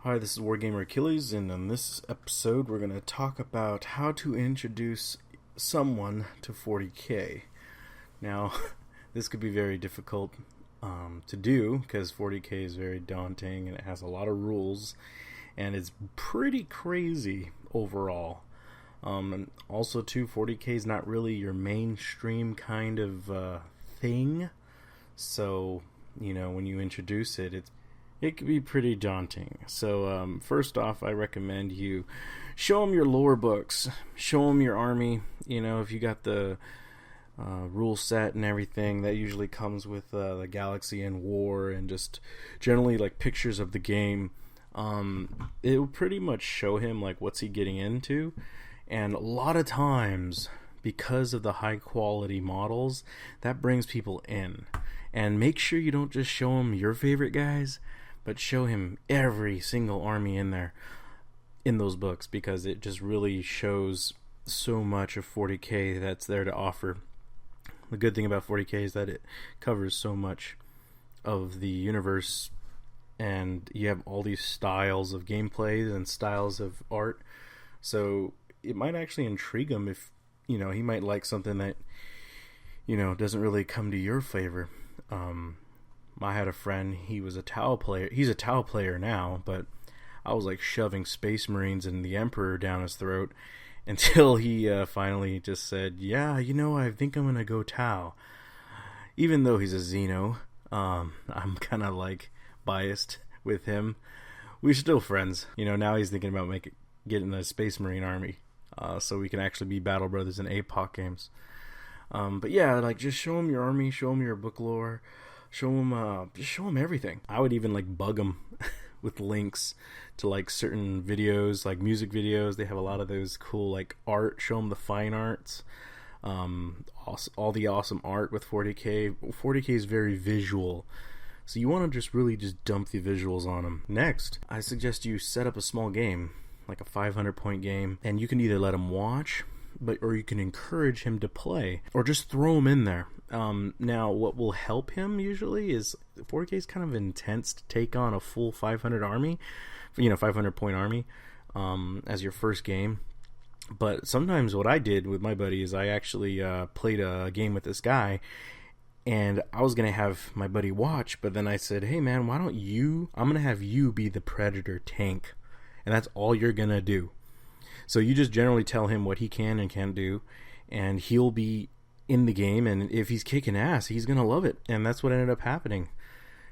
Hi, this is Wargamer Akillez, and in this episode we're going to talk about how to introduce someone to 40k. Now, this could be very difficult to do because 40k is very daunting and it has a lot of rules and it's pretty crazy overall. And also, too, 40k is not really your mainstream kind of thing, so, when you introduce it, it can be pretty daunting. So first off, I recommend you show them your lore books, show them your army. If you got the rule set and everything, that usually comes with the galaxy and war and just generally like pictures of the game. It will pretty much show him like what's he getting into, and a lot of times because of the high quality models, that brings people in. And make sure you don't just show him your favorite guys, but show him every single army in there, in those books, because it just really shows so much of 40k that's there to offer. The good thing about 40k is that it covers so much of the universe, and you have all these styles of gameplay and styles of art, so it might actually intrigue him if, he might like something that, doesn't really come to your favor. I had a friend, he was a Tau player. He's a Tau player now, but I was like shoving Space Marines and the Emperor down his throat until he finally just said, yeah, I think I'm going to go Tau. Even though he's a Xeno, I'm kind of like biased with him. We're still friends. Now he's thinking about getting a Space Marine army, so we can actually be battle brothers in APOC games. But yeah, like just show him your army, show him your book lore. Just show them everything. I would even like bug them with links to like certain videos, like music videos. They have a lot of those cool like art. Show them the fine arts, all the awesome art with 40k. 40k is very visual, so you want to just dump the visuals on them. Next, I suggest you set up a small game, like a 500-point game, and you can either let him watch, or you can encourage him to play, or just throw him in there. Now, what will help him usually is 40k is kind of intense to take on a full 500 army, 500-point army, as your first game. But sometimes what I did with my buddy is I actually played a game with this guy, and I was going to have my buddy watch, but then I said, hey man, I'm going to have you be the Predator tank, and that's all you're going to do. So you just generally tell him what he can and can't do, and he'll be in the game, and if he's kicking ass, he's gonna love it. And that's what ended up happening.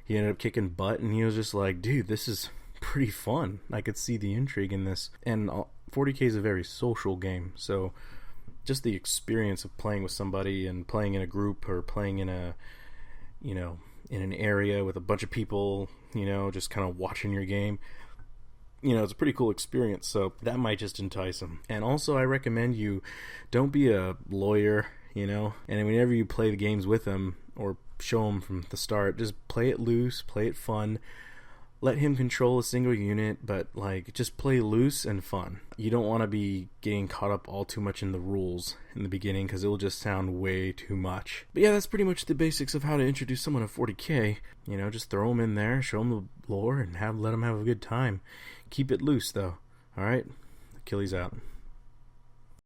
He ended up kicking butt, and he was just like, dude, this is pretty fun. I could see the intrigue in this. And 40k is a very social game, so just the experience of playing with somebody and playing in a group, or playing in a in an area with a bunch of people, just kind of watching your game, it's a pretty cool experience, so that might just entice him. And also, I recommend you don't be a lawyer, and whenever you play the games with him or show him from the start, just play it loose, play it fun. Let him control a single unit, but just play loose and fun. You don't want to be getting caught up all too much in the rules in the beginning, because it will just sound way too much. But yeah, that's pretty much the basics of how to introduce someone to 40k. Just throw them in there, show them the lore, and let them have a good time. Keep it loose, though. Alright? Akillez out.